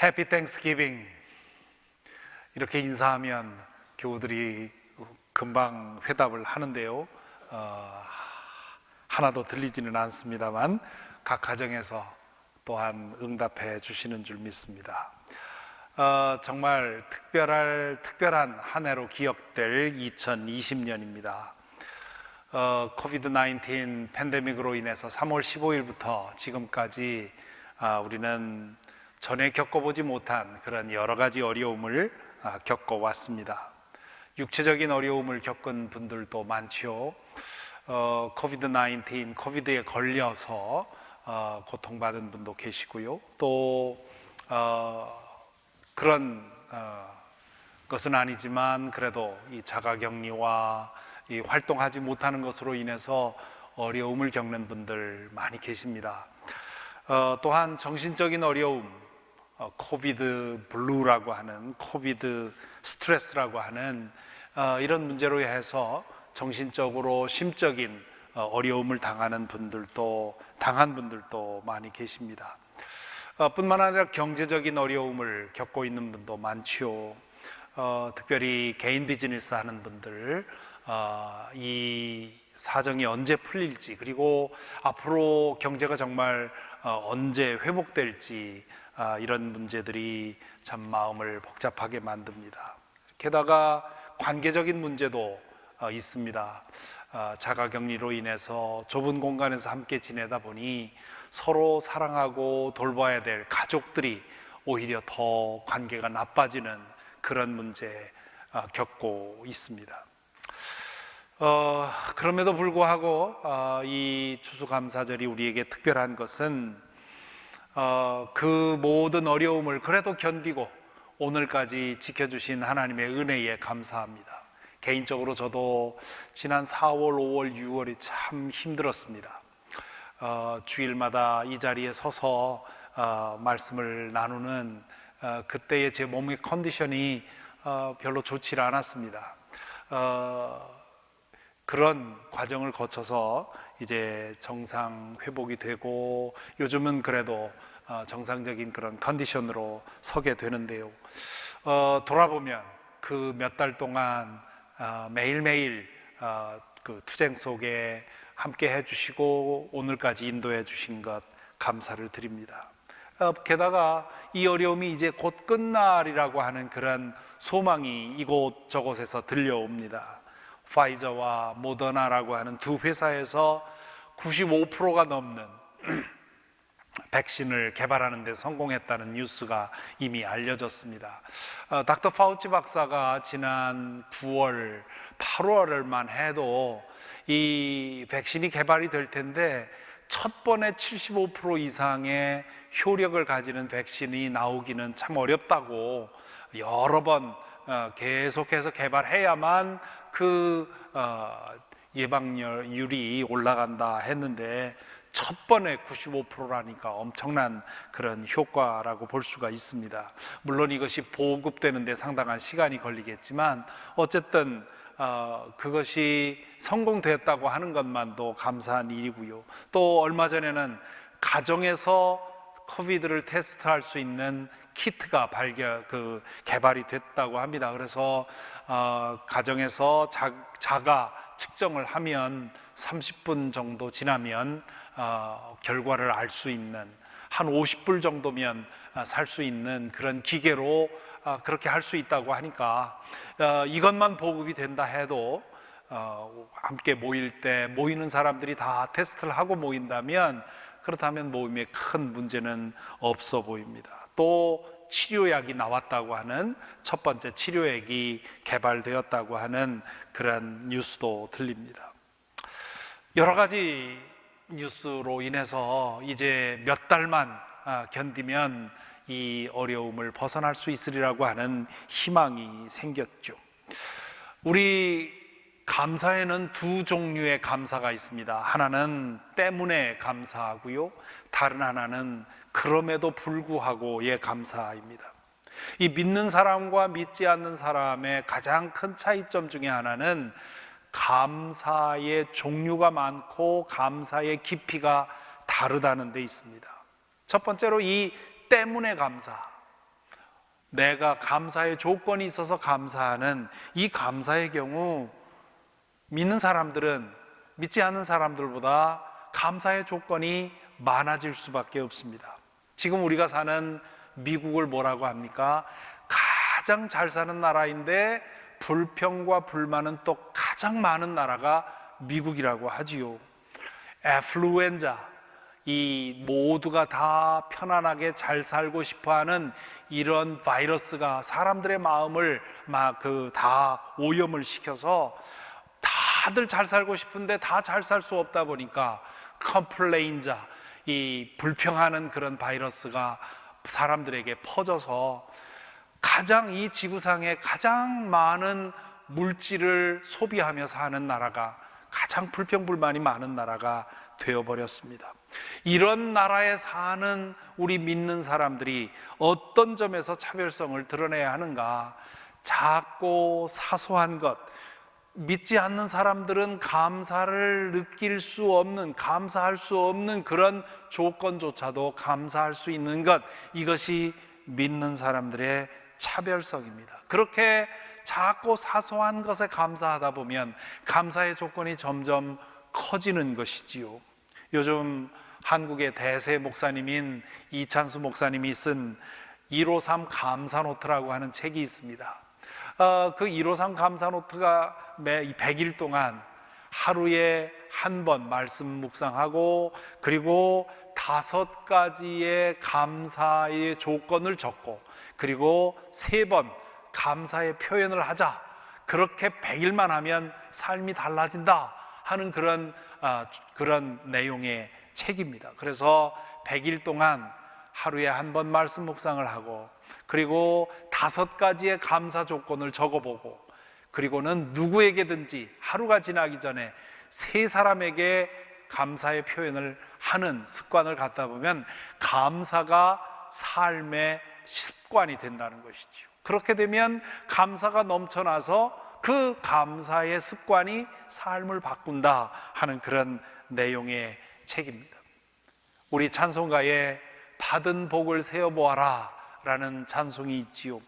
해피 땡스기빙 이렇게 인사하면 교우들이 금방 회답을 하는데요. 하나도 들리지는 않습니다만 각 가정에서 또한 응답해 주시는 줄 믿습니다. 정말 특별한 한 해로 기억될 2020년입니다. 코비드-19 팬데믹으로 인해서 3월 15일부터 지금까지 우리는 전에 겪어보지 못한 그런 여러 가지 어려움을 겪어왔습니다. 육체적인 어려움을 겪은 분들도 많죠. 코비드-19, 코비드에 걸려서 고통받은 분도 계시고요. 또 그런 것은 아니지만 그래도 이 자가격리와 이 활동하지 못하는 것으로 인해서 어려움을 겪는 분들 많이 계십니다. 또한 정신적인 어려움, 코비드 블루라고 하는, 코비드 스트레스라고 하는 이런 문제로 해서 정신적으로 심적인 어려움을 당한 분들도 많이 계십니다. 뿐만 아니라 경제적인 어려움을 겪고 있는 분도 많죠. 특별히 개인 비즈니스 하는 분들, 이 사정이 언제 풀릴지, 그리고 앞으로 경제가 정말 언제 회복될지, 이런 문제들이 참 마음을 복잡하게 만듭니다. 게다가 관계적인 문제도 있습니다. 자가격리로 인해서 좁은 공간에서 함께 지내다 보니 서로 사랑하고 돌봐야 될 가족들이 오히려 더 관계가 나빠지는 그런 문제 겪고 있습니다. 그럼에도 불구하고 이 추수감사절이 우리에게 특별한 것은 그 모든 어려움을 그래도 견디고 오늘까지 지켜주신 하나님의 은혜에 감사합니다. 개인적으로 저도 지난 4월, 5월, 6월이 참 힘들었습니다. 주일마다 이 자리에 서서 말씀을 나누는 그때의 제 몸의 컨디션이 별로 좋지 않았습니다. 그런 과정을 거쳐서 이제 정상 회복이 되고 요즘은 그래도 정상적인 그런 컨디션으로 서게 되는데요. 돌아보면 그 몇 달 동안 매일매일 그 투쟁 속에 함께 해주시고 오늘까지 인도해 주신 것 감사를 드립니다. 게다가 이 어려움이 이제 곧 끝날이라고 하는 그런 소망이 이곳저곳에서 들려옵니다. 파이저와 모더나라고 하는 두 회사에서 95%가 넘는 백신을 개발하는 데 성공했다는 뉴스가 이미 알려졌습니다. 닥터 파우치 박사가 지난 9월, 8월만 해도 이 백신이 개발이 될 텐데 첫 번에 75% 이상의 효력을 가지는 백신이 나오기는 참 어렵다고 여러 번 계속해서 개발해야만 그 예방률이 올라간다 했는데 첫 번에 95%라니까 엄청난 그런 효과라고 볼 수가 있습니다. 물론 이것이 보급되는 데 상당한 시간이 걸리겠지만 어쨌든 그것이 성공됐다고 하는 것만도 감사한 일이고요. 또 얼마 전에는 가정에서 코비드를 테스트할 수 있는 키트가 개발이 됐다고 합니다. 그래서 가정에서 자가 측정을 하면 30분 정도 지나면 결과를 알 수 있는, 한 50불 정도면 살 수 있는 그런 기계로 그렇게 할 수 있다고 하니까 이것만 보급이 된다 해도 함께 모이는 사람들이 다 테스트를 하고 모인다면 그렇다면 모임에 큰 문제는 없어 보입니다. 또 치료약이 나왔다고 하는, 첫 번째 치료약이 개발되었다고 하는 그런 뉴스도 들립니다. 여러 가지 뉴스로 인해서 이제 몇 달만 견디면 이 어려움을 벗어날 수 있으리라고 하는 희망이 생겼죠. 우리 감사에는 두 종류의 감사가 있습니다. 하나는 때문에 감사하고요, 다른 하나는 그럼에도 불구하고의 감사입니다. 이 믿는 사람과 믿지 않는 사람의 가장 큰 차이점 중에 하나는 감사의 종류가 많고 감사의 깊이가 다르다는 데 있습니다. 첫 번째로 이 때문에 감사, 내가 감사의 조건이 있어서 감사하는 이 감사의 경우 믿는 사람들은 믿지 않는 사람들보다 감사의 조건이 많아질 수밖에 없습니다. 지금 우리가 사는 미국을 뭐라고 합니까? 가장 잘 사는 나라인데 불평과 불만은 또 가장 많은 나라가 미국이라고 하지요. 애플루엔자, 이 모두가 다 편안하게 잘 살고 싶어하는 이런 바이러스가 사람들의 마음을 다 오염을 시켜서 다들 잘 살고 싶은데 다 잘 살 수 없다 보니까 컴플레인자, 이 불평하는 그런 바이러스가 사람들에게 퍼져서 이 지구상에 가장 많은 물질을 소비하며 사는 나라가, 가장 불평불만이 많은 나라가 되어버렸습니다. 이런 나라에 사는 우리 믿는 사람들이 어떤 점에서 차별성을 드러내야 하는가? 작고 사소한 것, 믿지 않는 사람들은 감사를 느낄 수 없는, 감사할 수 없는 그런 조건조차도 감사할 수 있는 것, 이것이 믿는 사람들의 차별성입니다. 그렇게 작고 사소한 것에 감사하다 보면 감사의 조건이 점점 커지는 것이지요. 요즘 한국의 대세 목사님인 이찬수 목사님이 쓴 153 감사노트라고 하는 책이 있습니다. 그 153 감사노트가 매 100일 동안 하루에 한 번 말씀 묵상하고, 그리고 5가지의 감사의 조건을 적고, 그리고 3번 감사의 표현을 하자, 그렇게 100일만 하면 삶이 달라진다 하는 그런 내용의 책입니다. 그래서 100일 동안 하루에 한 번 말씀 묵상을 하고, 그리고 5가지의 감사 조건을 적어보고, 그리고는 누구에게든지 하루가 지나기 전에 3사람에게 감사의 표현을 하는 습관을 갖다 보면 감사가 삶의 습관이 된다는 것이죠. 그렇게 되면 감사가 넘쳐나서 그 감사의 습관이 삶을 바꾼다 하는 그런 내용의 책입니다. 우리 찬송가에 받은 복을 세어보아라 라는 찬송이 있지요.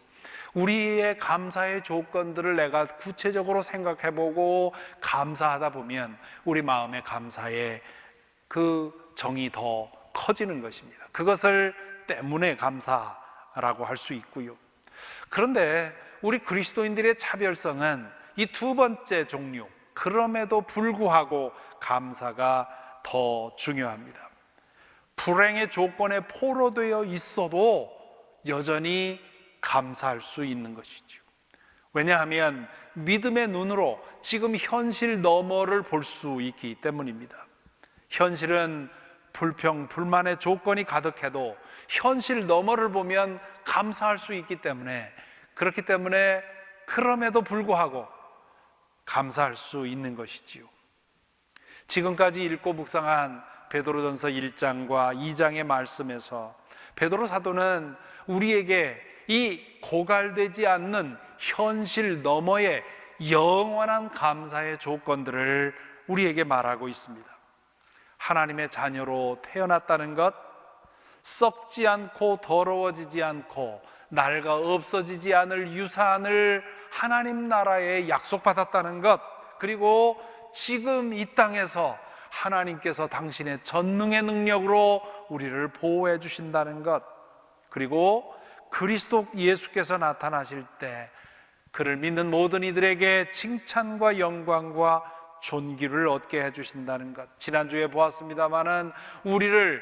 우리의 감사의 조건들을 내가 구체적으로 생각해보고 감사하다 보면 우리 마음의 감사의 그 정이 더 커지는 것입니다. 그것을 때문에 감사라고 할 수 있고요. 그런데 우리 그리스도인들의 차별성은 이 2번째 종류, 그럼에도 불구하고 감사가 더 중요합니다. 불행의 조건에 포로되어 있어도 여전히 감사할 수 있는 것이죠. 왜냐하면 믿음의 눈으로 지금 현실 너머를 볼 수 있기 때문입니다. 현실은 불평, 불만의 조건이 가득해도 현실 너머를 보면 감사할 수 있기 때문에, 그렇기 때문에 그럼에도 불구하고 감사할 수 있는 것이지요. 지금까지 읽고 묵상한 베드로전서 1장과 2장의 말씀에서 베드로 사도는 우리에게 이 고갈되지 않는 현실 너머의 영원한 감사의 조건들을 우리에게 말하고 있습니다. 하나님의 자녀로 태어났다는 것, 썩지 않고 더러워지지 않고 낡아 없어지지 않을 유산을 하나님 나라에 약속받았다는 것, 그리고 지금 이 땅에서 하나님께서 당신의 전능의 능력으로 우리를 보호해 주신다는 것, 그리고 그리스도 예수께서 나타나실 때 그를 믿는 모든 이들에게 칭찬과 영광과 존귀를 얻게 해주신다는 것. 지난주에 보았습니다마는 우리를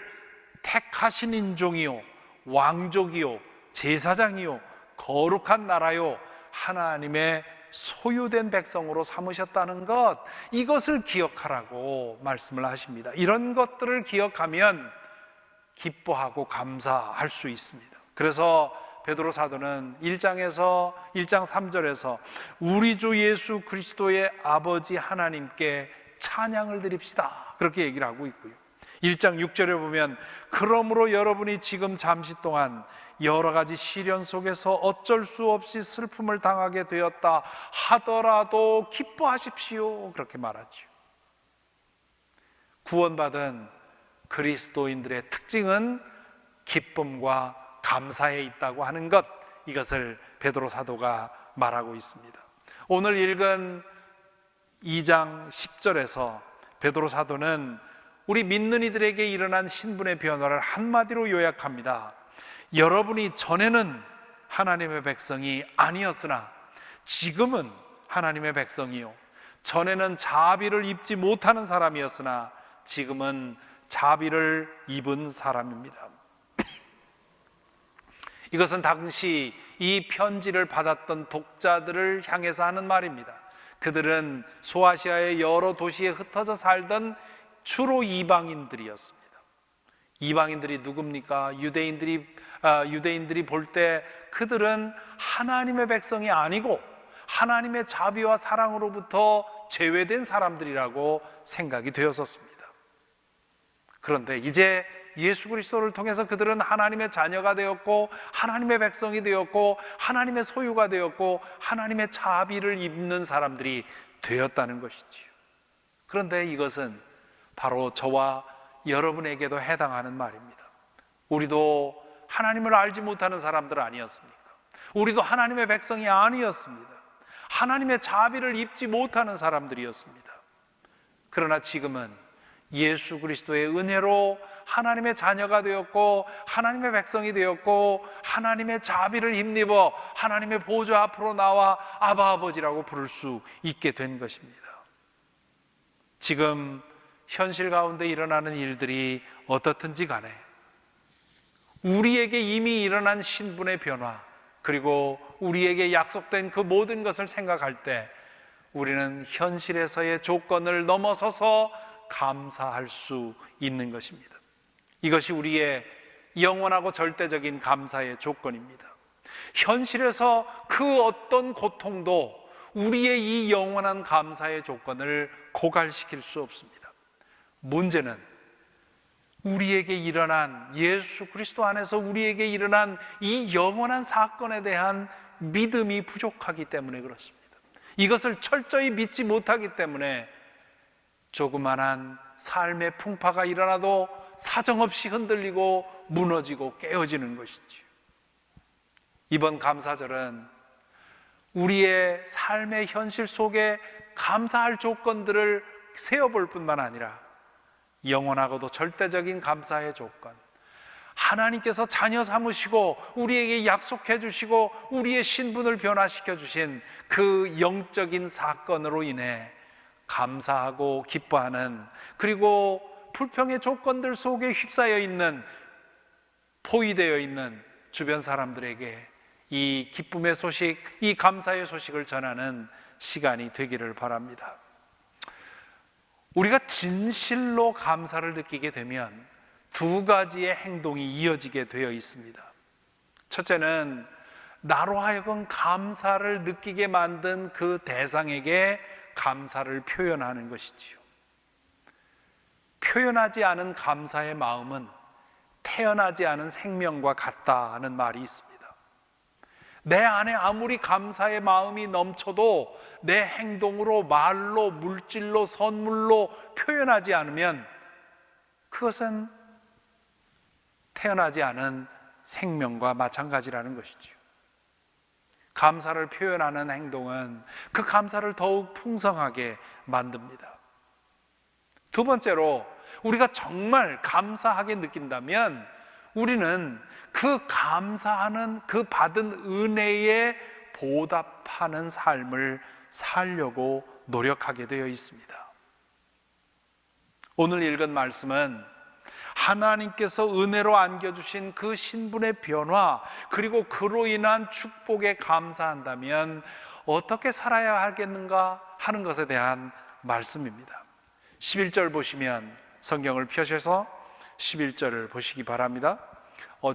택하신 인종이요, 왕족이요, 제사장이요, 거룩한 나라요, 하나님의 소유된 백성으로 삼으셨다는 것, 이것을 기억하라고 말씀을 하십니다. 이런 것들을 기억하면 기뻐하고 감사할 수 있습니다. 그래서 베드로 사도는 1장 3절에서 우리 주 예수 그리스도의 아버지 하나님께 찬양을 드립시다, 그렇게 얘기를 하고 있고요. 1장 6절에 보면 그러므로 여러분이 지금 잠시 동안 여러 가지 시련 속에서 어쩔 수 없이 슬픔을 당하게 되었다 하더라도 기뻐하십시오, 그렇게 말하죠. 구원받은 그리스도인들의 특징은 기쁨과 감사에 있다고 하는 것, 이것을 베드로 사도가 말하고 있습니다. 오늘 읽은 2장 10절에서 베드로 사도는 우리 믿는 이들에게 일어난 신분의 변화를 한마디로 요약합니다. 여러분이 전에는 하나님의 백성이 아니었으나 지금은 하나님의 백성이요, 전에는 자비를 입지 못하는 사람이었으나 지금은 자비를 입은 사람입니다. 이것은 당시 이 편지를 받았던 독자들을 향해서 하는 말입니다. 그들은 소아시아의 여러 도시에 흩어져 살던 주로 이방인들이었습니다. 이방인들이 누굽니까? 유대인들이 볼 때 그들은 하나님의 백성이 아니고 하나님의 자비와 사랑으로부터 제외된 사람들이라고 생각이 되었었습니다. 그런데 이제 예수 그리스도를 통해서 그들은 하나님의 자녀가 되었고 하나님의 백성이 되었고 하나님의 소유가 되었고 하나님의 자비를 입는 사람들이 되었다는 것이지요. 그런데 이것은 바로 저와 여러분에게도 해당하는 말입니다. 우리도 하나님을 알지 못하는 사람들 아니었습니까? 우리도 하나님의 백성이 아니었습니다. 하나님의 자비를 입지 못하는 사람들이었습니다. 그러나 지금은 예수 그리스도의 은혜로 하나님의 자녀가 되었고 하나님의 백성이 되었고 하나님의 자비를 힘입어 하나님의 보좌 앞으로 나와 아바 아버지라고 부를 수 있게 된 것입니다. 지금 현실 가운데 일어나는 일들이 어떻든지 간에 우리에게 이미 일어난 신분의 변화, 그리고 우리에게 약속된 그 모든 것을 생각할 때 우리는 현실에서의 조건을 넘어서서 감사할 수 있는 것입니다. 이것이 우리의 영원하고 절대적인 감사의 조건입니다. 현실에서 그 어떤 고통도 우리의 이 영원한 감사의 조건을 고갈시킬 수 없습니다. 문제는 우리에게 일어난, 예수 그리스도 안에서 우리에게 일어난 이 영원한 사건에 대한 믿음이 부족하기 때문에 그렇습니다. 이것을 철저히 믿지 못하기 때문에 조그만한 삶의 풍파가 일어나도 사정없이 흔들리고 무너지고 깨어지는 것이지요. 이번 감사절은 우리의 삶의 현실 속에 감사할 조건들을 세어볼 뿐만 아니라 영원하고도 절대적인 감사의 조건, 하나님께서 자녀 삼으시고 우리에게 약속해 주시고 우리의 신분을 변화시켜 주신 그 영적인 사건으로 인해 감사하고 기뻐하는, 그리고 불평의 조건들 속에 휩싸여 있는, 포위되어 있는 주변 사람들에게 이 기쁨의 소식, 이 감사의 소식을 전하는 시간이 되기를 바랍니다. 우리가 진실로 감사를 느끼게 되면 두 가지의 행동이 이어지게 되어 있습니다. 첫째는 나로 하여금 감사를 느끼게 만든 그 대상에게 감사를 표현하는 것이지요. 표현하지 않은 감사의 마음은 태어나지 않은 생명과 같다는 말이 있습니다. 내 안에 아무리 감사의 마음이 넘쳐도 내 행동으로, 말로, 물질로, 선물로 표현하지 않으면 그것은 태어나지 않은 생명과 마찬가지라는 것이죠. 감사를 표현하는 행동은 그 감사를 더욱 풍성하게 만듭니다. 두 번째로, 우리가 정말 감사하게 느낀다면 우리는 그 감사하는, 그 받은 은혜에 보답하는 삶을 살려고 노력하게 되어 있습니다. 오늘 읽은 말씀은 하나님께서 은혜로 안겨주신 그 신분의 변화, 그리고 그로 인한 축복에 감사한다면 어떻게 살아야 하겠는가 하는 것에 대한 말씀입니다. 11절 보시면, 성경을 펴셔서 11절을 보시기 바랍니다.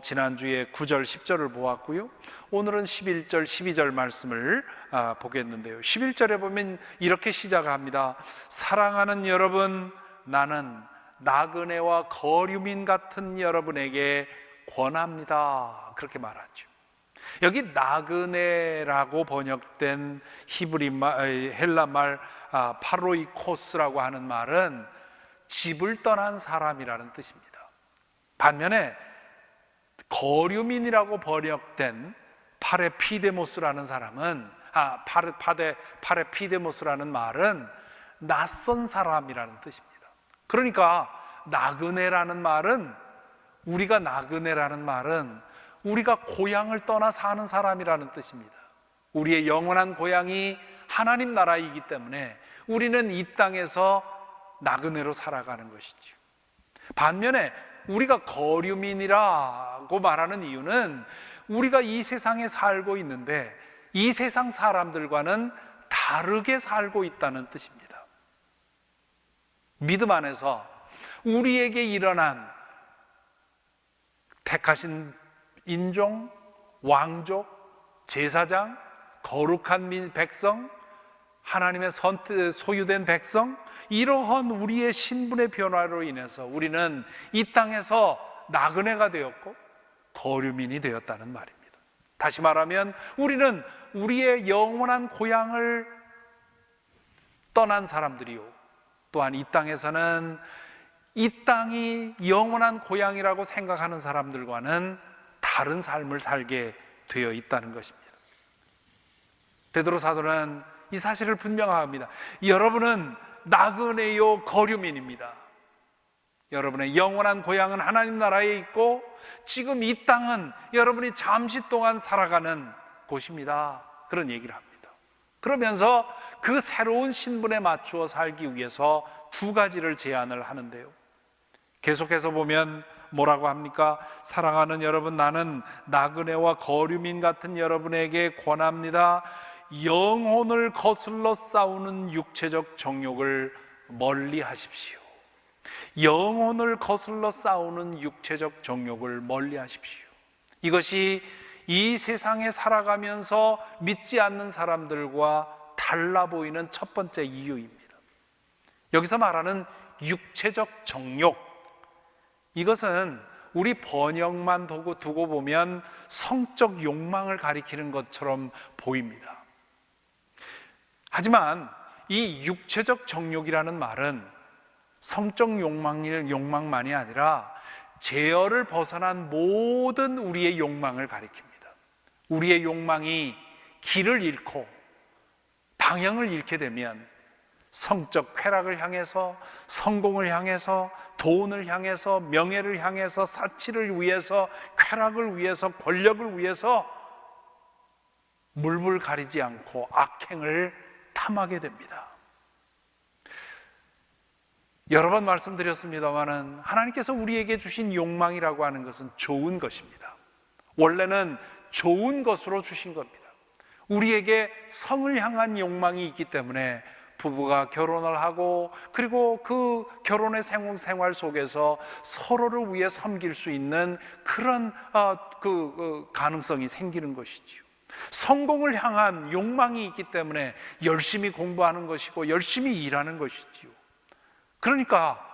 지난주에 9절, 10절을 보았고요. 오늘은 11절, 12절 말씀을 보겠는데요. 11절에 보면 이렇게 시작을 합니다. 사랑하는 여러분, 나는 나그네와 거류민 같은 여러분에게 권합니다. 그렇게 말하죠. 여기 나그네라고 번역된 헬라말 파로이코스라고 하는 말은 집을 떠난 사람이라는 뜻입니다. 반면에 거류민이라고 번역된 파레피데모스라는 사람은 파레피데모스라는 말은 낯선 사람이라는 뜻입니다. 그러니까 나그네라는 말은 우리가 고향을 떠나 사는 사람이라는 뜻입니다. 우리의 영원한 고향이 하나님 나라이기 때문에 우리는 이 땅에서 나그네로 살아가는 것이죠. 반면에 우리가 거류민이라고 말하는 이유는 우리가 이 세상에 살고 있는데 이 세상 사람들과는 다르게 살고 있다는 뜻입니다. 믿음 안에서 우리에게 일어난 택하신 인종, 왕족, 제사장, 거룩한 백성, 하나님의 소유된 백성, 이러한 우리의 신분의 변화로 인해서 우리는 이 땅에서 나그네가 되었고 거류민이 되었다는 말입니다. 다시 말하면 우리는 우리의 영원한 고향을 떠난 사람들이요, 또한 이 땅에서는 이 땅이 영원한 고향이라고 생각하는 사람들과는 다른 삶을 살게 되어 있다는 것입니다. 베드로 사도는 이 사실을 분명합니다. 여러분은 나그네요 거류민입니다. 여러분의 영원한 고향은 하나님 나라에 있고 지금 이 땅은 여러분이 잠시 동안 살아가는 곳입니다. 그런 얘기를 합니다. 그러면서 그 새로운 신분에 맞추어 살기 위해서 두 가지를 제안을 하는데요, 계속해서 보면 뭐라고 합니까? 사랑하는 여러분, 나는 나그네와 거류민 같은 여러분에게 권합니다. 영혼을 거슬러 싸우는 육체적 정욕을 멀리 하십시오. 영혼을 거슬러 싸우는 육체적 정욕을 멀리 하십시오. 이것이 이 세상에 살아가면서 믿지 않는 사람들과 달라 보이는 첫 번째 이유입니다. 여기서 말하는 육체적 정욕, 이것은 우리 번역만 두고 보면 성적 욕망을 가리키는 것처럼 보입니다. 하지만 이 육체적 정욕이라는 말은 성적 욕망만이 아니라 제어를 벗어난 모든 우리의 욕망을 가리킵니다. 우리의 욕망이 길을 잃고 방향을 잃게 되면 성적 쾌락을 향해서, 성공을 향해서, 돈을 향해서, 명예를 향해서, 사치를 위해서, 쾌락을 위해서, 권력을 위해서 물불 가리지 않고 악행을 탐하게 됩니다. 여러 번 말씀드렸습니다마는 하나님께서 우리에게 주신 욕망이라고 하는 것은 좋은 것입니다. 원래는 좋은 것으로 주신 겁니다. 우리에게 성을 향한 욕망이 있기 때문에 부부가 결혼을 하고 그리고 그 결혼의 생활 속에서 서로를 위해 섬길 수 있는 그런 가능성이 생기는 것이지요. 성공을 향한 욕망이 있기 때문에 열심히 공부하는 것이고 열심히 일하는 것이지요. 그러니까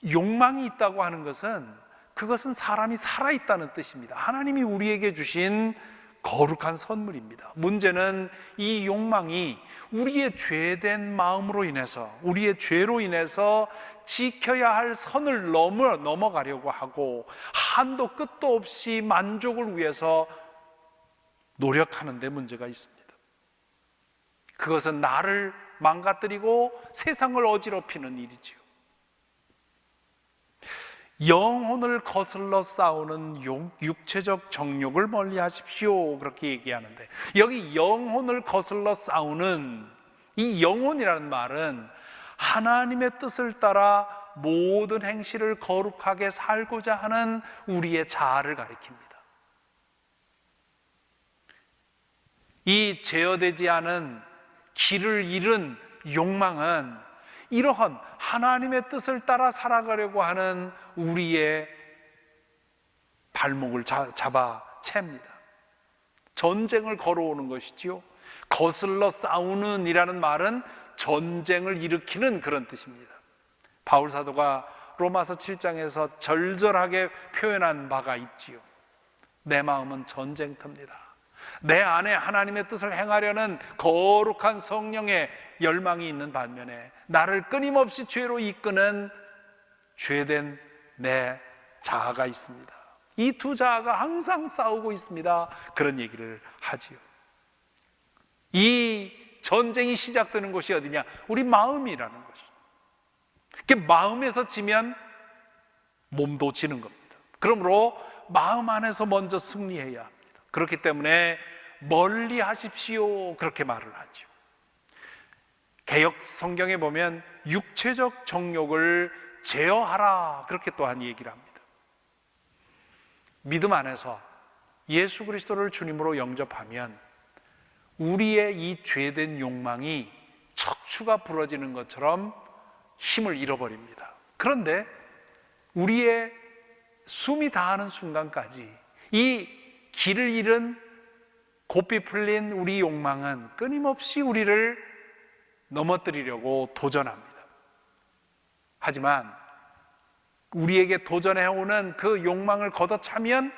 욕망이 있다고 하는 것은 그것은 사람이 살아있다는 뜻입니다. 하나님이 우리에게 주신 거룩한 선물입니다. 문제는 이 욕망이 우리의 죄된 마음으로 인해서, 우리의 죄로 인해서 지켜야 할 선을 넘어가려고 하고 한도 끝도 없이 만족을 위해서 노력하는 데 문제가 있습니다. 그것은 나를 망가뜨리고 세상을 어지럽히는 일이지요. 영혼을 거슬러 싸우는 육체적 정욕을 멀리 하십시오, 그렇게 얘기하는데, 여기 영혼을 거슬러 싸우는 이 영혼이라는 말은 하나님의 뜻을 따라 모든 행실을 거룩하게 살고자 하는 우리의 자아를 가리킵니다. 이 제어되지 않은 길을 잃은 욕망은 이러한 하나님의 뜻을 따라 살아가려고 하는 우리의 발목을 잡아챕니다. 전쟁을 걸어오는 것이지요. 거슬러 싸우는 이라는 말은 전쟁을 일으키는 그런 뜻입니다. 바울 사도가 로마서 7장에서 절절하게 표현한 바가 있지요. 내 마음은 전쟁터입니다. 내 안에 하나님의 뜻을 행하려는 거룩한 성령의 열망이 있는 반면에 나를 끊임없이 죄로 이끄는 죄된 내 자아가 있습니다. 이 두 자아가 항상 싸우고 있습니다. 그런 얘기를 하지요. 이 전쟁이 시작되는 곳이 어디냐? 우리 마음이라는 것이죠. 그 마음에서 지면 몸도 지는 겁니다. 그러므로 마음 안에서 먼저 승리해야 합니다. 그렇기 때문에 멀리 하십시오, 그렇게 말을 하죠. 개역 성경에 보면 육체적 정욕을 제어하라, 그렇게 또한 얘기를 합니다. 믿음 안에서 예수 그리스도를 주님으로 영접하면 우리의 이 죄된 욕망이 척추가 부러지는 것처럼 힘을 잃어버립니다. 그런데 우리의 숨이 다하는 순간까지 이 길을 잃은 고삐 풀린 우리 욕망은 끊임없이 우리를 넘어뜨리려고 도전합니다. 하지만 우리에게 도전해오는 그 욕망을 걷어차면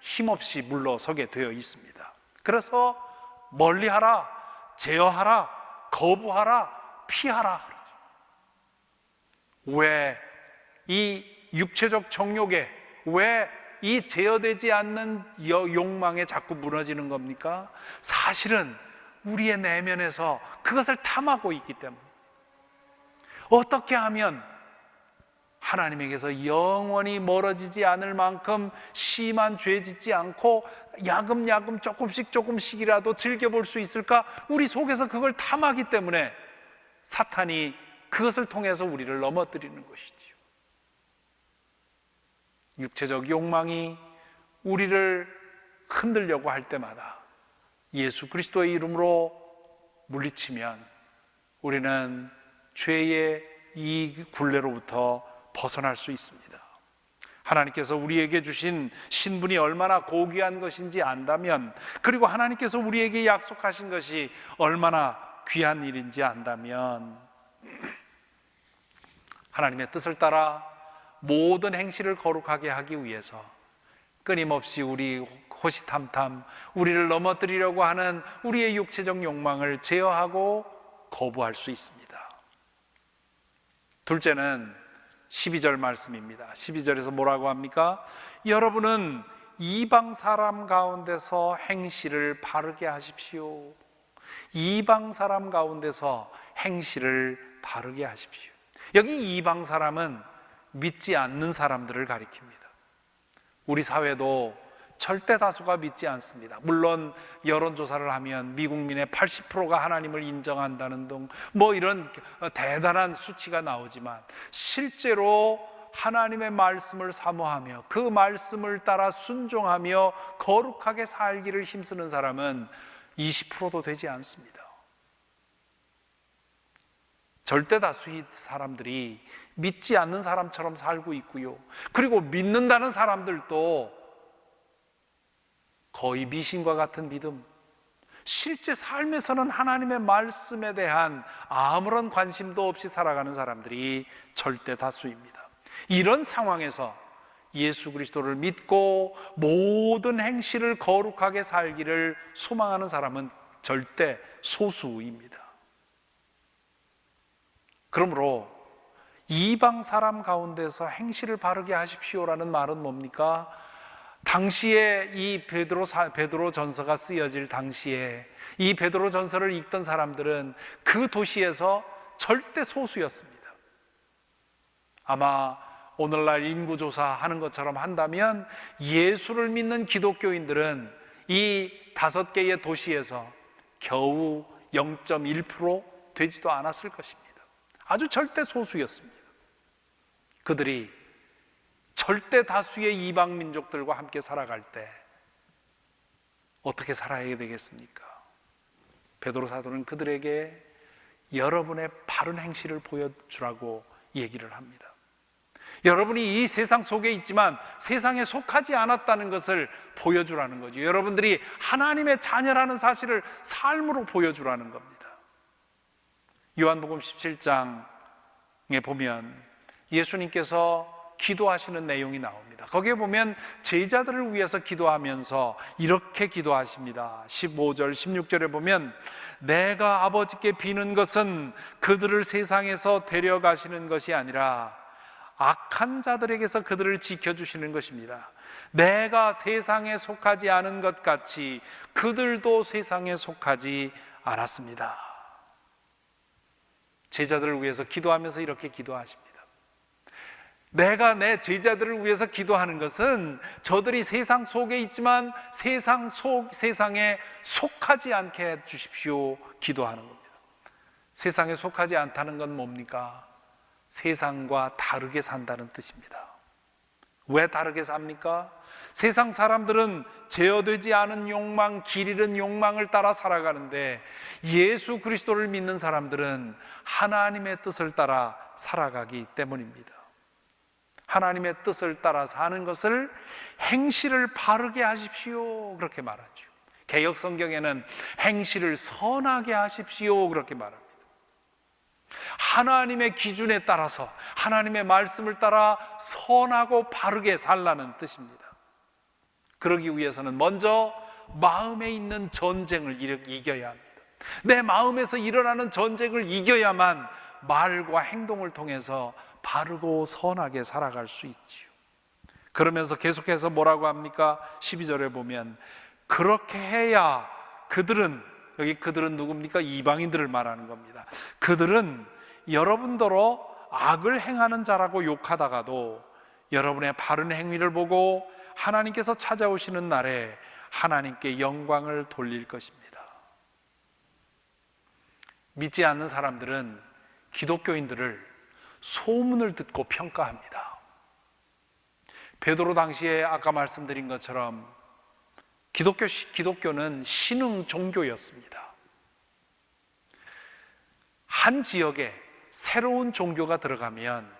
힘없이 물러서게 되어 있습니다. 그래서 멀리하라, 제어하라, 거부하라, 피하라. 왜 이 육체적 정욕에, 왜 이 제어되지 않는 욕망에 자꾸 무너지는 겁니까? 사실은 우리의 내면에서 그것을 탐하고 있기 때문에, 어떻게 하면 하나님에게서 영원히 멀어지지 않을 만큼 심한 죄 짓지 않고 야금야금 조금씩이라도 즐겨볼 수 있을까? 우리 속에서 그걸 탐하기 때문에 사탄이 그것을 통해서 우리를 넘어뜨리는 것이지요. 육체적 욕망이 우리를 흔들려고 할 때마다 예수 그리스도의 이름으로 물리치면 우리는 죄의 이 굴레로부터 벗어날 수 있습니다. 하나님께서 우리에게 주신 신분이 얼마나 고귀한 것인지 안다면, 그리고 하나님께서 우리에게 약속하신 것이 얼마나 귀한 일인지 안다면, 하나님의 뜻을 따라 모든 행실을 거룩하게 하기 위해서 끊임없이 우리 호시탐탐, 우리를 넘어뜨리려고 하는 우리의 육체적 욕망을 제어하고 거부할 수 있습니다. 둘째는 12절 말씀입니다. 12절에서 뭐라고 합니까? 여러분은 이방 사람 가운데서 행실을 바르게 하십시오. 이방 사람 가운데서 행실을 바르게 하십시오. 여기 이방 사람은 믿지 않는 사람들을 가리킵니다. 우리 사회도 절대 다수가 믿지 않습니다. 물론 여론조사를 하면 미국민의 80%가 하나님을 인정한다는 등 뭐 이런 대단한 수치가 나오지만, 실제로 하나님의 말씀을 사모하며 그 말씀을 따라 순종하며 거룩하게 살기를 힘쓰는 사람은 20%도 되지 않습니다. 절대 다수의 사람들이 믿지 않는 사람처럼 살고 있고요, 그리고 믿는다는 사람들도 거의 미신과 같은 믿음, 실제 삶에서는 하나님의 말씀에 대한 아무런 관심도 없이 살아가는 사람들이 절대 다수입니다. 이런 상황에서 예수 그리스도를 믿고 모든 행실을 거룩하게 살기를 소망하는 사람은 절대 소수입니다. 그러므로 이방 사람 가운데서 행실을 바르게 하십시오라는 말은 뭡니까? 당시에 이 베드로 전서가 쓰여질 당시에 이 베드로 전서를 읽던 사람들은 그 도시에서 절대 소수였습니다. 아마 오늘날 인구조사 하는 것처럼 한다면 예수를 믿는 기독교인들은 이 5개의 도시에서 겨우 0.1% 되지도 않았을 것입니다. 아주 절대 소수였습니다. 그들이 절대 다수의 이방 민족들과 함께 살아갈 때 어떻게 살아야 되겠습니까? 베드로 사도는 그들에게 여러분의 바른 행실을 보여주라고 얘기를 합니다. 여러분이 이 세상 속에 있지만 세상에 속하지 않았다는 것을 보여주라는 거죠. 여러분들이 하나님의 자녀라는 사실을 삶으로 보여주라는 겁니다. 요한복음 17장에 보면 예수님께서 기도하시는 내용이 나옵니다. 거기에 보면 제자들을 위해서 기도하면서 이렇게 기도하십니다. 15절 16절에 보면 내가 아버지께 비는 것은 그들을 세상에서 데려가시는 것이 아니라 악한 자들에게서 그들을 지켜주시는 것입니다. 내가 세상에 속하지 않은 것 같이 그들도 세상에 속하지 않았습니다. 제자들을 위해서 기도하면서 이렇게 기도하십니다. 내가 내 제자들을 위해서 기도하는 것은 저들이 세상 속에 있지만 세상에 속하지 않게 해 주십시오 기도하는 겁니다. 세상에 속하지 않다는 건 뭡니까? 세상과 다르게 산다는 뜻입니다. 왜 다르게 삽니까? 세상 사람들은 제어되지 않은 욕망, 길 잃은 욕망을 따라 살아가는데 예수 그리스도를 믿는 사람들은 하나님의 뜻을 따라 살아가기 때문입니다. 하나님의 뜻을 따라 사는 것을 행실을 바르게 하십시오 그렇게 말하죠. 개역 성경에는 행실을 선하게 하십시오 그렇게 말합니다. 하나님의 기준에 따라서 하나님의 말씀을 따라 선하고 바르게 살라는 뜻입니다. 그러기 위해서는 먼저 마음에 있는 전쟁을 이겨야 합니다. 내 마음에서 일어나는 전쟁을 이겨야만 말과 행동을 통해서 바르고 선하게 살아갈 수 있지요. 그러면서 계속해서 뭐라고 합니까? 12절에 보면 그렇게 해야 그들은, 여기 그들은 누굽니까? 이방인들을 말하는 겁니다. 그들은 여러분더러 악을 행하는 자라고 욕하다가도 여러분의 바른 행위를 보고 하나님께서 찾아오시는 날에 하나님께 영광을 돌릴 것입니다. 믿지 않는 사람들은 기독교인들을 소문을 듣고 평가합니다. 베드로 당시에 아까 말씀드린 것처럼 기독교는 신흥 종교였습니다. 한 지역에 새로운 종교가 들어가면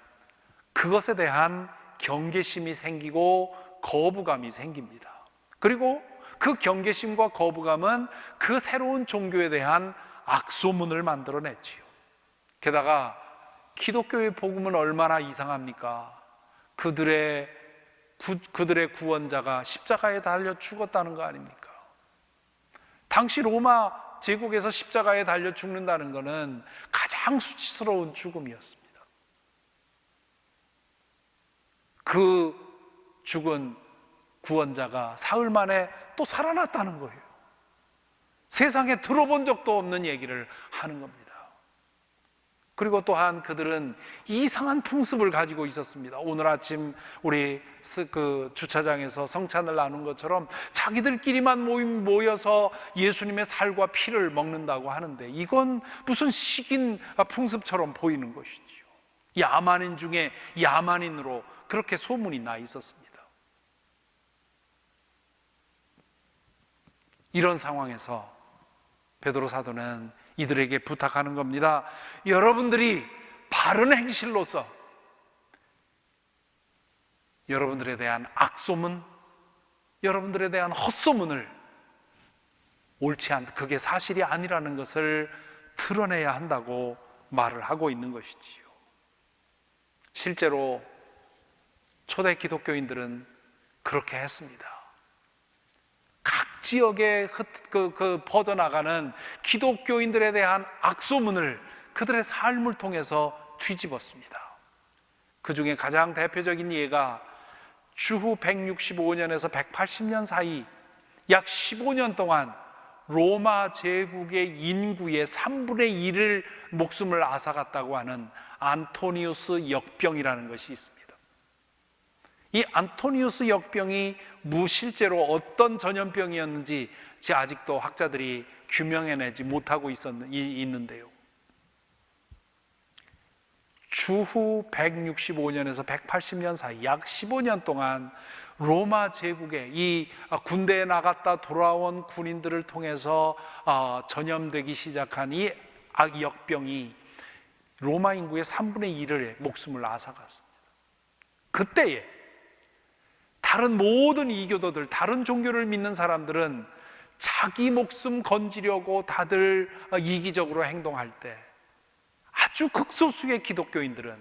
그것에 대한 경계심이 생기고 거부감이 생깁니다. 그리고 그 경계심과 거부감은 그 새로운 종교에 대한 악소문을 만들어냈지요. 게다가 기독교의 복음은 얼마나 이상합니까? 그들의 구원자가 십자가에 달려 죽었다는 거 아닙니까? 당시 로마 제국에서 십자가에 달려 죽는다는 것은 가장 수치스러운 죽음이었습니다. 그 죽은 구원자가 사흘 만에 또 살아났다는 거예요. 세상에 들어본 적도 없는 얘기를 하는 겁니다. 그리고 또한 그들은 이상한 풍습을 가지고 있었습니다. 오늘 아침 우리 주차장에서 성찬을 나눈 것처럼 자기들끼리만 모여서 예수님의 살과 피를 먹는다고 하는데 이건 무슨 식인 풍습처럼 보이는 것이지요. 야만인 중에 야만인으로 그렇게 소문이 나 있었습니다. 이런 상황에서 베드로 사도는 이들에게 부탁하는 겁니다. 여러분들이 바른 행실로서 여러분들에 대한 악소문, 여러분들에 대한 헛소문을 그게 사실이 아니라는 것을 드러내야 한다고 말을 하고 있는 것이지요. 실제로 초대 기독교인들은 그렇게 했습니다. 각 지역에 퍼져나가는 기독교인들에 대한 악소문을 그들의 삶을 통해서 뒤집었습니다. 그 중에 가장 대표적인 예가 주후 165년에서 180년 사이 약 15년 동안 로마 제국의 인구의 3분의 1을 목숨을 앗아갔다고 하는 안토니우스 역병이라는 것이 있습니다. 이 안토니우스 역병이 실제로 어떤 전염병이었는지 아직도 학자들이 규명해내지 못하고 있는데요. 주후 165년에서 180년 사이 약 15년 동안 로마 제국의 이 군대에 나갔다 돌아온 군인들을 통해서 전염되기 시작한 이 역병이 로마 인구의 3분의 1의 목숨을 앗아갔습니다. 그때에 다른 모든 이교도들, 다른 종교를 믿는 사람들은 자기 목숨 건지려고 다들 이기적으로 행동할 때 아주 극소수의 기독교인들은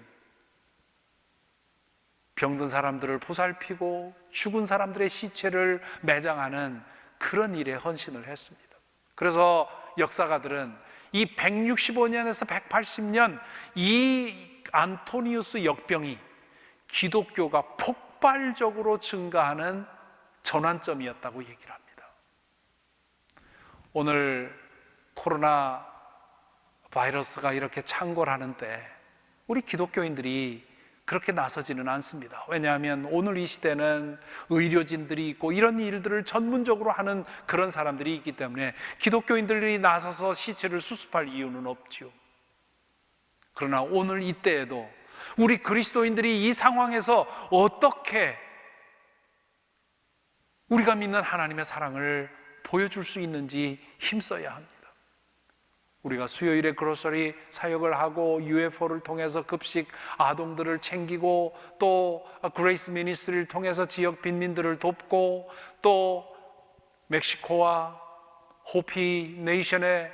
병든 사람들을 보살피고 죽은 사람들의 시체를 매장하는 그런 일에 헌신을 했습니다. 그래서 역사가들은 이 165년에서 180년 이 안토니우스 역병이 기독교가 폭발적으로 증가하는 전환점이었다고 얘기를 합니다. 오늘 코로나 바이러스가 이렇게 창궐하는 때 우리 기독교인들이 그렇게 나서지는 않습니다. 왜냐하면 오늘 이 시대는 의료진들이 있고 이런 일들을 전문적으로 하는 그런 사람들이 있기 때문에 기독교인들이 나서서 시체를 수습할 이유는 없죠. 그러나 오늘 이때에도 우리 그리스도인들이 이 상황에서 어떻게 우리가 믿는 하나님의 사랑을 보여줄 수 있는지 힘써야 합니다. 우리가 수요일에 그로서리 사역을 하고 UFO를 통해서 급식 아동들을 챙기고 또 그레이스 미니스트리를 통해서 지역 빈민들을 돕고 또 멕시코와 호피 네이션의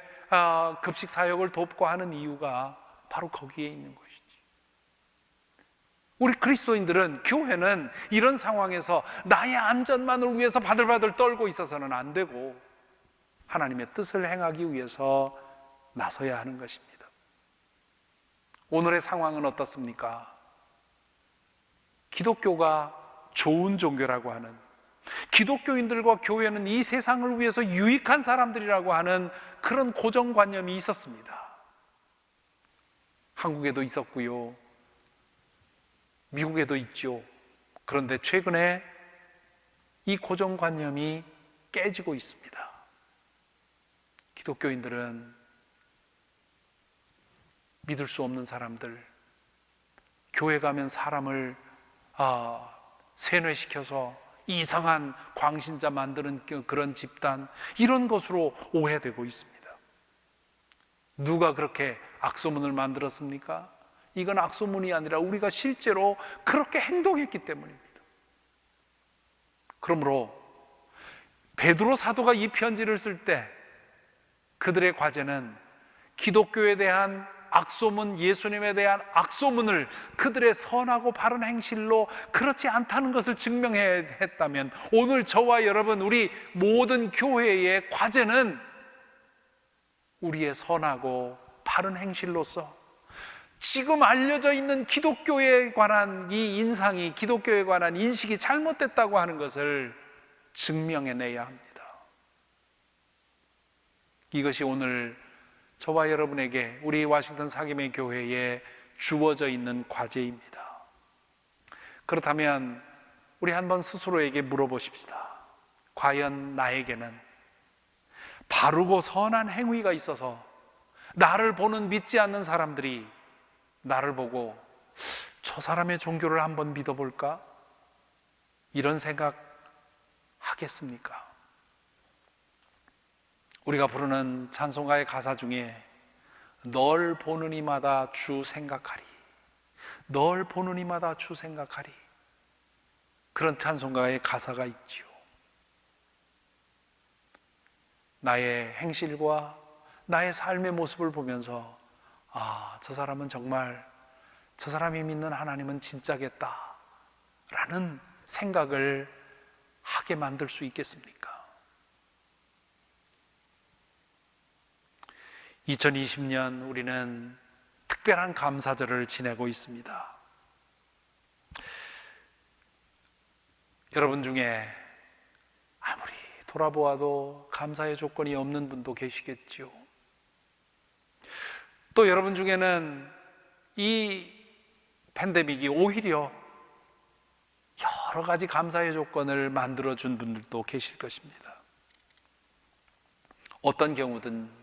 급식 사역을 돕고 하는 이유가 바로 거기에 있는 것이지. 우리 그리스도인들은, 교회는 이런 상황에서 나의 안전만을 위해서 바들바들 떨고 있어서는 안 되고 하나님의 뜻을 행하기 위해서 나서야 하는 것입니다. 오늘의 상황은 어떻습니까? 기독교가 좋은 종교라고 하는, 기독교인들과 교회는 이 세상을 위해서 유익한 사람들이라고 하는 그런 고정관념이 있었습니다. 한국에도 있었고요, 미국에도 있죠. 그런데 최근에 이 고정관념이 깨지고 있습니다. 기독교인들은 믿을 수 없는 사람들, 교회 가면 사람을 세뇌시켜서 이상한 광신자 만드는 그런 집단, 이런 것으로 오해되고 있습니다. 누가 그렇게 악소문을 만들었습니까? 이건 악소문이 아니라 우리가 실제로 그렇게 행동했기 때문입니다. 그러므로 베드로 사도가 이 편지를 쓸 때 그들의 과제는 기독교에 대한 악소문, 예수님에 대한 악소문을 그들의 선하고 바른 행실로 그렇지 않다는 것을 증명해야 했다면, 오늘 저와 여러분, 우리 모든 교회의 과제는 우리의 선하고 바른 행실로서 지금 알려져 있는 기독교에 관한 이 인상이, 기독교에 관한 인식이 잘못됐다고 하는 것을 증명해내야 합니다. 이것이 오늘 저와 여러분에게, 우리 워싱턴 사김의 교회에 주어져 있는 과제입니다. 그렇다면 우리 한번 스스로에게 물어보십시다. 과연 나에게는 바르고 선한 행위가 있어서 나를 보는 믿지 않는 사람들이 나를 보고 저 사람의 종교를 한번 믿어볼까? 이런 생각 하겠습니까? 우리가 부르는 찬송가의 가사 중에 널 보는 이마다 주 생각하리, 널 보는 이마다 주 생각하리, 그런 찬송가의 가사가 있지요. 나의 행실과 나의 삶의 모습을 보면서 저 사람은 정말, 저 사람이 믿는 하나님은 진짜겠다 라는 생각을 하게 만들 수 있겠습니까? 2020년 우리는 특별한 감사절을 지내고 있습니다. 여러분 중에 아무리 돌아보아도 감사의 조건이 없는 분도 계시겠죠. 또 여러분 중에는 이 팬데믹이 오히려 여러 가지 감사의 조건을 만들어준 분들도 계실 것입니다. 어떤 경우든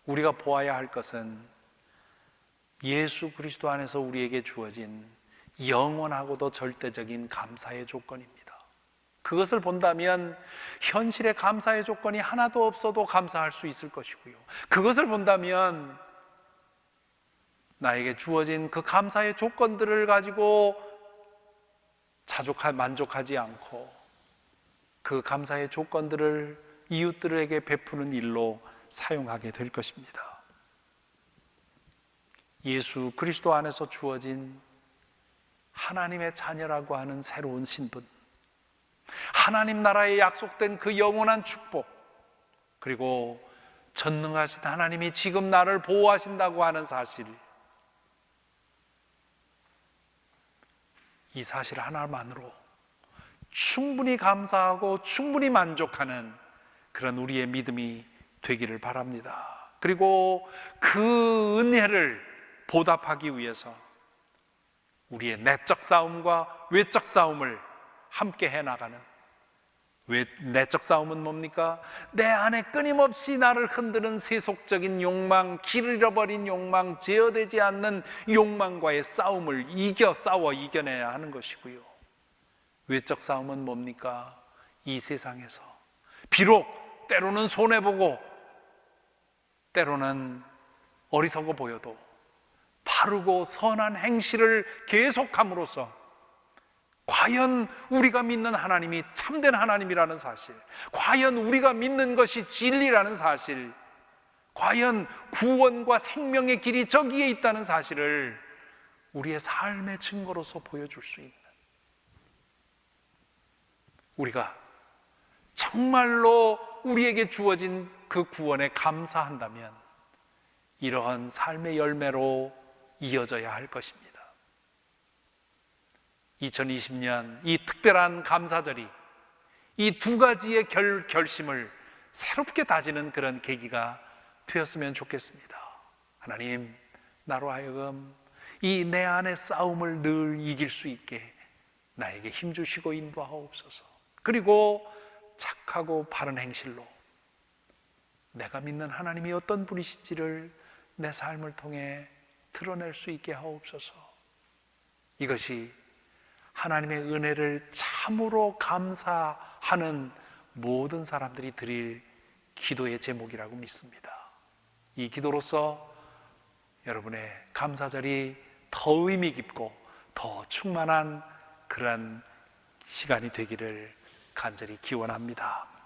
우리가 보아야 할 것은 예수 그리스도 안에서 우리에게 주어진 영원하고도 절대적인 감사의 조건입니다. 그것을 본다면 현실의 감사의 조건이 하나도 없어도 감사할 수 있을 것이고요, 그것을 본다면 나에게 주어진 그 감사의 조건들을 가지고 만족하지 않고 그 감사의 조건들을 이웃들에게 베푸는 일로 사용하게 될 것입니다. 예수 그리스도 안에서 주어진 하나님의 자녀라고 하는 새로운 신분, 하나님 나라에 약속된 그 영원한 축복, 그리고 전능하신 하나님이 지금 나를 보호하신다고 하는 사실, 이 사실 하나만으로 충분히 감사하고 충분히 만족하는 그런 우리의 믿음이 되기를 바랍니다. 그리고 그 은혜를 보답하기 위해서 우리의 내적 싸움과 외적 싸움을 함께 해나가는, 내적 싸움은 뭡니까? 내 안에 끊임없이 나를 흔드는 세속적인 욕망, 길을 잃어버린 욕망, 제어되지 않는 욕망과의 싸움을 싸워 이겨내야 하는 것이고요. 외적 싸움은 뭡니까? 이 세상에서 비록 때로는 손해보고 때로는 어리석어 보여도 바르고 선한 행실을 계속함으로써 과연 우리가 믿는 하나님이 참된 하나님이라는 사실, 과연 우리가 믿는 것이 진리라는 사실, 과연 구원과 생명의 길이 저기에 있다는 사실을 우리의 삶의 증거로서 보여줄 수 있는, 우리가 정말로 우리에게 주어진 그 구원에 감사한다면 이러한 삶의 열매로 이어져야 할 것입니다. 2020년 이 특별한 감사절이 이 두 가지의 결심을 새롭게 다지는 그런 계기가 되었으면 좋겠습니다. 하나님, 나로 하여금 이 내 안의 싸움을 늘 이길 수 있게 나에게 힘주시고 인도하옵소서. 그리고 착하고 바른 행실로 내가 믿는 하나님이 어떤 분이신지를 내 삶을 통해 드러낼 수 있게 하옵소서. 이것이 하나님의 은혜를 참으로 감사하는 모든 사람들이 드릴 기도의 제목이라고 믿습니다. 이 기도로서 여러분의 감사절이 더 의미 깊고 더 충만한 그런 시간이 되기를 간절히 기원합니다.